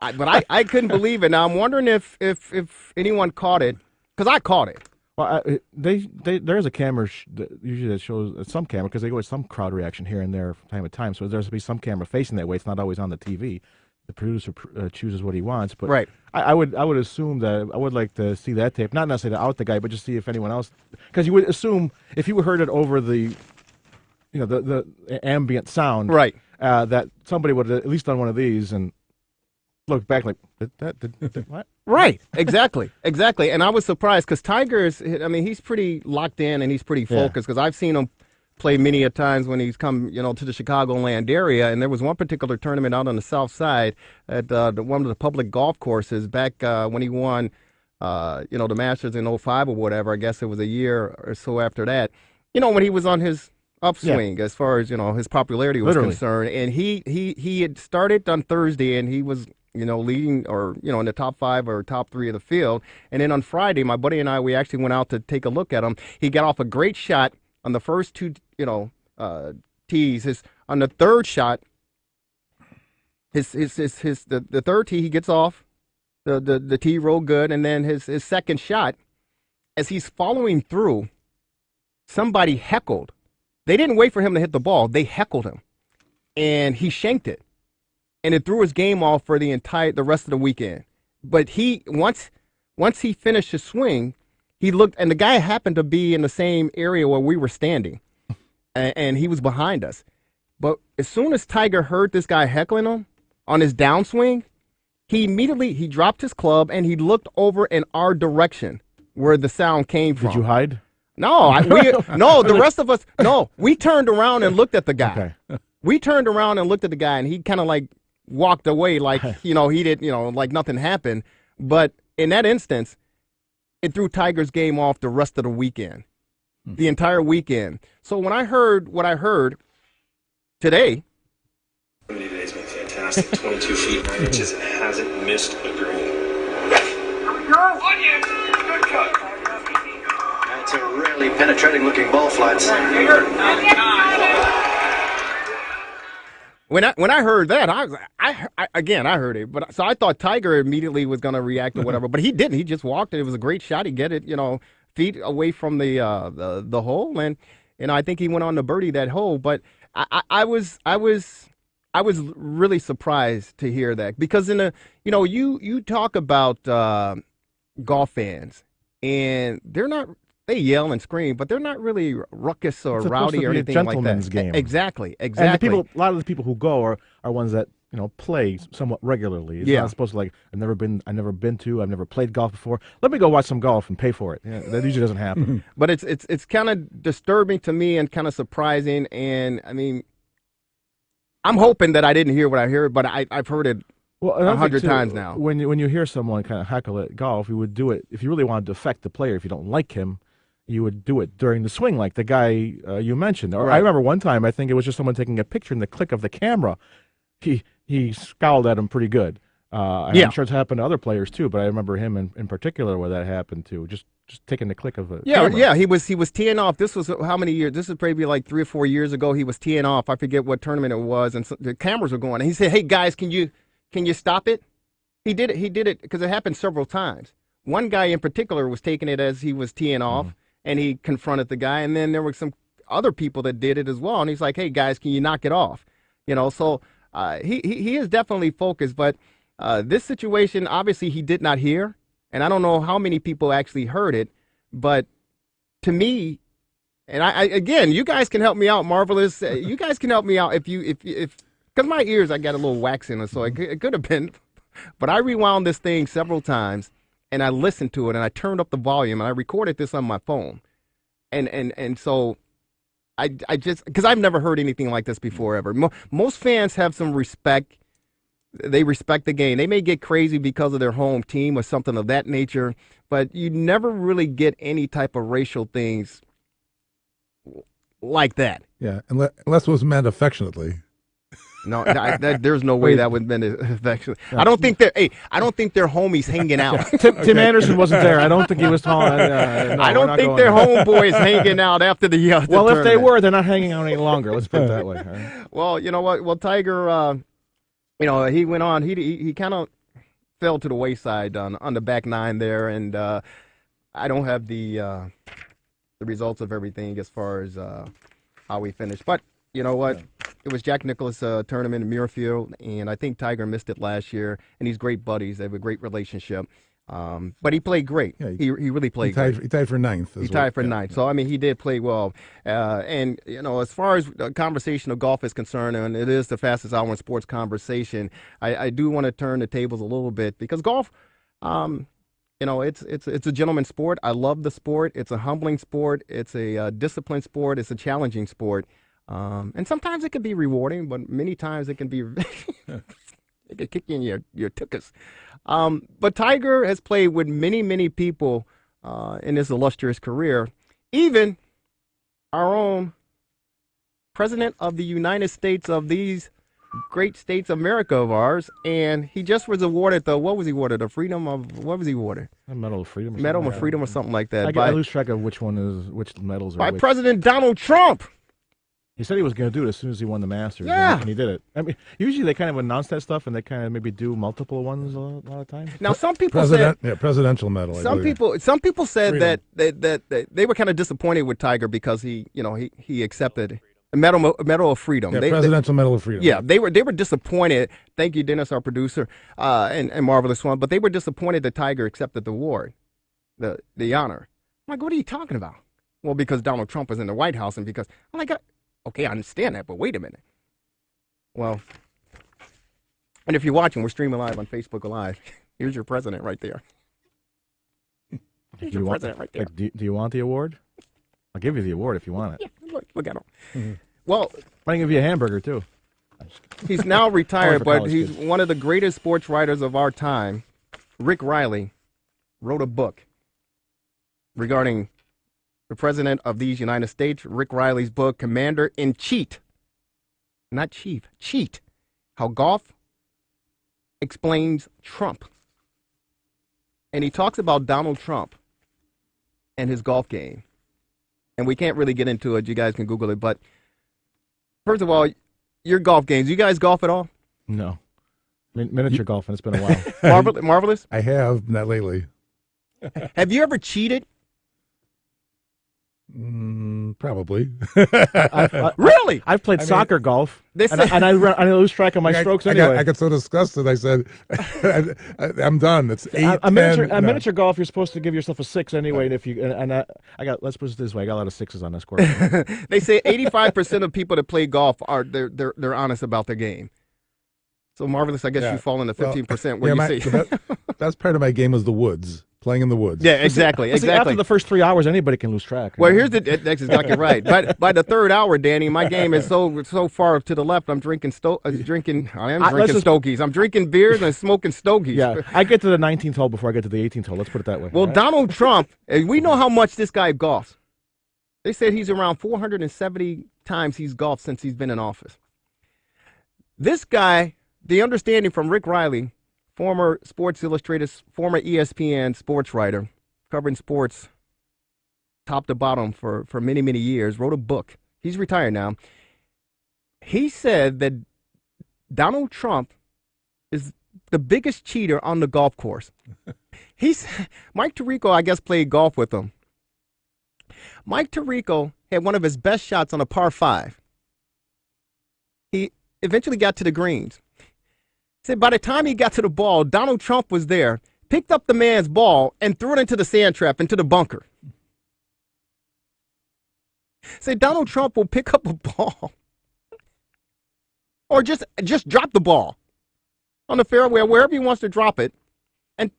But I couldn't believe it. Now I'm wondering if anyone caught it, because I caught it. Well, there's a camera usually that shows some camera, because they go with some crowd reaction here and there from time to time. So there's to be some camera facing that way. It's not always on the TV. The producer chooses what he wants. But right. I would assume that I would like to see that tape, not necessarily to out the guy, but just see if anyone else, because you would assume if you heard it over the the ambient sound, right, that somebody would have at least done one of these and look back like what? Right, exactly. And I was surprised because Tiger's, I mean, he's pretty locked in and he's pretty focused because I've seen him play many a times when he's come, to the Chicagoland area. And there was one particular tournament out on the south side at one of the public golf courses back when he won, the Masters in '05 or whatever. I guess it was a year or so after that. When he was on his upswing as far as, his popularity was concerned. And he had started on Thursday and he was leading or, in the top 5 or top 3 of the field. And then on Friday, my buddy and I, we actually went out to take a look at him. He got off a great shot on the first 2, tees. On the third shot, the third tee, he gets off the tee real good. And then his second shot, as he's following through, somebody heckled. They didn't wait for him to hit the ball. They heckled him. And he shanked it. And it threw his game off for the rest of the weekend. But once he finished his swing, he looked, and the guy happened to be in the same area where we were standing, and he was behind us. But as soon as Tiger heard this guy heckling him on his downswing, he dropped his club and he looked over in our direction where the sound came from. Did you hide? No, the rest of us, we turned around and looked at the guy. Okay. We turned around and looked at the guy, and he kind of like walked away like, he did, like nothing happened. But in that instance, it threw Tiger's game off the rest of the weekend, the entire weekend. So when I heard what I heard today. Today's been fantastic. 22 feet, 9 inches, and hasn't missed a green. Good cut. That's a really penetrating looking ball flight. When I heard that, I heard it, but so I thought Tiger immediately was going to react or whatever, but he didn't. He just walked. It was a great shot. He get it, feet away from the hole, and I think he went on to birdie that hole. But I was really surprised to hear that because you talk about golf fans and they're not. They yell and scream, but they're not really ruckus or rowdy or anything like that. Gentleman's game. Exactly. And a lot of the people who go are ones that play somewhat regularly. It's not supposed to I've never played golf before. Let me go watch some golf and pay for it. Yeah, that usually doesn't happen. But it's kind of disturbing to me and kind of surprising. And I mean, I'm hoping that I didn't hear what I heard, but I've heard it 100 times now. When you hear someone kind of heckle at golf, you would do it if you really wanted to affect the player. If you don't like him, you would do it during the swing, like the guy you mentioned. Or I remember one time, I think it was just someone taking a picture, and the click of the camera, he scowled at him pretty good. I'm sure it's happened to other players too, but I remember him in particular where that happened to. Just taking the click of a camera. Yeah. He was teeing off. This was how many years? This is probably like 3 or 4 years ago. He was teeing off. I forget what tournament it was, and the cameras were going. And he said, "Hey guys, can you stop it?" He did it because it happened several times. One guy in particular was taking it as he was teeing off. And he confronted the guy, and then there were some other people that did it as well. And he's like, "Hey guys, can you knock it off?" So he is definitely focused. But this situation, obviously, he did not hear, and I don't know how many people actually heard it. But to me, and I again, you guys can help me out, Marvelous. You guys can help me out if because my ears, I got a little wax in it, so it could have been. But I rewound this thing several times. And I listened to it, and I turned up the volume, and I recorded this on my phone, and so I just because I've never heard anything like this before ever. Most fans have some respect; they respect the game. They may get crazy because of their home team or something of that nature, but you never really get any type of racial things like that. Yeah, unless it was meant affectionately. No, there's no way that would have been affectionate. I don't think they're homies hanging out. Tim Anderson wasn't there. I don't think he was tall. I don't think they're homeboys hanging out after the well, tournament. If they were, they're not hanging out any longer. Let's put it that way. Right? Well, you know what? Well, Tiger, he went on. He kind of fell to the wayside on the back nine there, and I don't have the results of everything as far as how we finished, but. You know what? It was Jack Nicklaus tournament in Muirfield, and I think Tiger missed it last year, and he's great buddies. They have a great relationship. But he played great. Yeah, he really played he great. tied for ninth. He tied for ninth. So, I mean, he did play well. And, as far as the conversation of golf is concerned, and it is the fastest hour in sports conversation, I do want to turn the tables a little bit because golf, it's a gentleman's sport. I love the sport. It's a humbling sport. It's a disciplined sport. It's a challenging sport. And sometimes it can be rewarding, but many times it can be it can kick you in your tuchus. But Tiger has played with many, many people in his illustrious career. Even our own President of the United States of these great states of America of ours, and he just was awarded what was he awarded? The freedom of, what was he awarded? A Medal of Freedom. Medal of Freedom or something like that. I lose track of which medals are by which. President Donald Trump. He said he was going to do it as soon as he won the Masters. Yeah. And he did it. I mean, usually they kind of announce that stuff and they kind of maybe do multiple ones a lot of times. Now, some people said presidential medal. Some people said that they were kind of disappointed with Tiger because he accepted a medal of freedom. Yeah, Presidential Medal of Freedom. Yeah, they were disappointed. Thank you, Dennis, our producer, and Marvelous One. But they were disappointed that Tiger accepted the award, the honor. I'm like, what are you talking about? Well, because Donald Trump was in the White House, and because I'm like, okay, I understand that, but wait a minute. Well, and if you're watching, we're streaming live on Facebook Live. Here's your president right there. Here's your president right there. Do you want the award? I'll give you the award if you want it. Yeah, look at him. Mm-hmm. Well, I can give you a hamburger too. He's now retired, but he's one of the greatest sports writers of our time. Rick Riley wrote a book regarding the President of these United States. Rick Riley's book, Commander-in-Chief, not Chief, Cheat, How Golf Explains Trump. And he talks about Donald Trump and his golf game. And we can't really get into it. You guys can Google it. But first of all, your golf games. You guys golf at all? No. Miniature golfing. It's been a while. Marvelous? I have, not lately. Have you ever cheated? Probably. Really? I've played soccer golf, and I lose track of my strokes anyway. I got so disgusted. I said, "I'm done." It's 8, a miniature golf. You're supposed to give yourself a 6 anyway. And if you let's put it this way, I got a lot of 6s on this course. They say 85% of people that play golf they're honest about their game. So Marvelous, I guess you fall in the 15% where you say that's part of my game is the woods. Playing in the woods. Yeah, exactly. After the first 3 hours, anybody can lose track. Well, that's exactly right. But by the third hour, Danny, my game is so far to the left. I'm drinking stogies. I'm drinking beers and smoking stogies. Yeah, I get to the 19th hole before I get to the 18th hole. Let's put it that way. Well, Donald Trump, we know how much this guy golfs. They said he's around 470 times he's golfed since he's been in office. This guy, the understanding from Rick Riley, former Sports Illustrated, former ESPN sports writer, covering sports top to bottom for many, many years, wrote a book. He's retired now. He said that Donald Trump is the biggest cheater on the golf course. Mike Tirico, I guess, played golf with him. Mike Tirico had one of his best shots on a par 5. He eventually got to the greens. Said by the time he got to the ball, Donald Trump was there, picked up the man's ball, and threw it into the sand trap, into the bunker. Said Donald Trump will pick up a ball or just drop the ball on the fairway, wherever he wants to drop it, and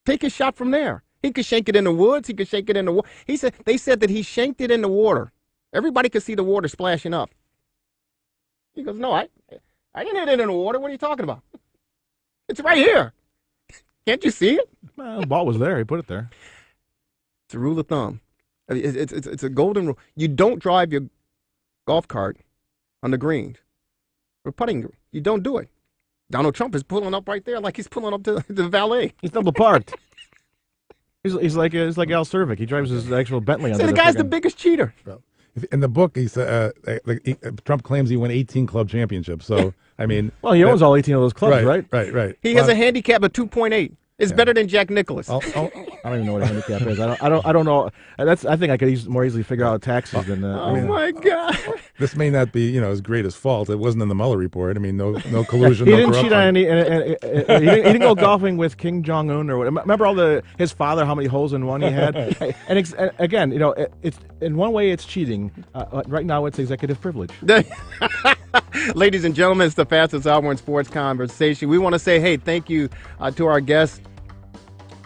take his shot from there. He could shank it in the woods. He could shank it in the water. They said that he shanked it in the water. Everybody could see the water splashing up. He goes, no, I didn't hit it in the water. What are you talking about? It's right here. Can't you see it? Well, the ball was there. He put it there. It's a rule of thumb. It's a golden rule. You don't drive your golf cart on the greens or putting. You don't do it. Donald Trump is pulling up right there like he's pulling up to the valet. He's double parked. He's like Al Cervic. He drives his actual Bentley. So the guy's the biggest cheater. In the book, he said Trump claims he won 18 club championships. So I mean, well, he owns all 18 of those clubs, right? Right. He has a handicap of 2.8. It's better than Jack Nicklaus. I don't even know what a handicap is. I don't know. I think I could more easily figure out taxes than. My God! This may not be, his greatest fault. It wasn't in the Mueller report. I mean, no collusion. He no didn't corruption. cheat on any. He didn't go golfing with Kim Jong Un or whatever. Remember his father, how many holes in one he had. Again, it's in one way it's cheating. Right now, it's executive privilege. Ladies and gentlemen, it's the fastest hour in sports conversation. We want to say, hey, thank you to our guest,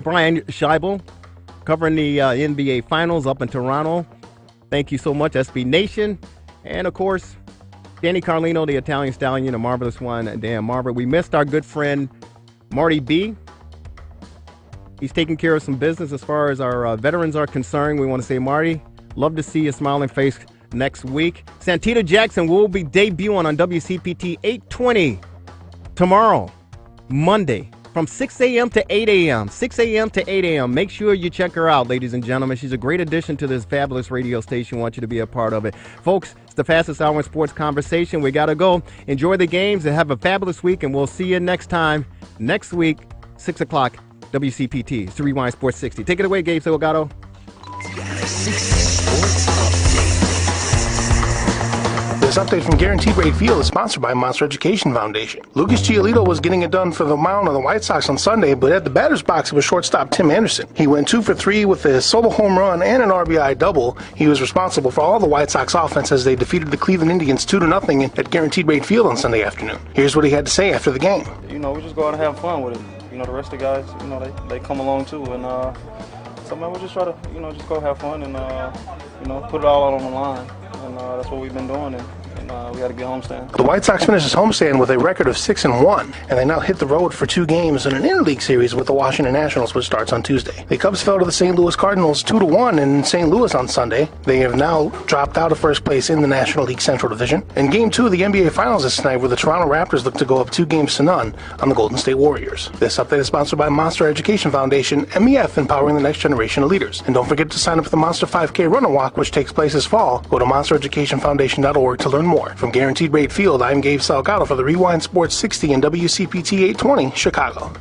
Brian Scheibel, covering the NBA Finals up in Toronto. Thank you so much, SB Nation. And, of course, Danny Carlino, the Italian Stallion, a marvelous one. And Dan Marver. We missed our good friend, Marty B. He's taking care of some business as far as our veterans are concerned. We want to say, Marty, love to see your smiling face next week. Santita Jackson will be debuting on WCPT 820 tomorrow, Monday, from 6 a.m. to 8 a.m. 6 a.m. to 8 a.m. Make sure you check her out, ladies and gentlemen. She's a great addition to this fabulous radio station. Want you to be a part of it. Folks, it's the fastest hour in sports conversation. We got to go. Enjoy the games and have a fabulous week, and we'll see you next time, next week, 6 o'clock, WCPT. It's the Rewind Sports 60. Take it away, Gabe Salgado. This update from Guaranteed Rate Field is sponsored by Monster Education Foundation. Lucas Giolito was getting it done for the mound of the White Sox on Sunday, but at the batter's box it was shortstop Tim Anderson. He went 2 for 3 with a solo home run and an RBI double. He was responsible for all the White Sox offense as they defeated the Cleveland Indians 2-0 at Guaranteed Rate Field on Sunday afternoon. Here's what he had to say after the game. We just go out and have fun with it. The rest of the guys, they come along too, and so man, we just try to, just go have fun and put it all out on the line, and that's what we've been doing. And we got a good homestand. The White Sox finished his homestand with a record of 6-1, and they now hit the road for 2 games in an interleague series with the Washington Nationals, which starts on Tuesday. The Cubs fell to the St. Louis Cardinals 2-1 in St. Louis on Sunday. They have now dropped out of first place in the National League Central Division. And Game 2 of the NBA Finals is tonight, where the Toronto Raptors look to go up 2-0 on the Golden State Warriors. This update is sponsored by Monster Education Foundation, MEF, empowering the next generation of leaders. And don't forget to sign up for the Monster 5K Run and Walk, which takes place this fall. Go to monstereducationfoundation.org to learn more. From Guaranteed Rate Field, I'm Gabe Salgado for the Rewind Sports 60 and WCPT 820, Chicago.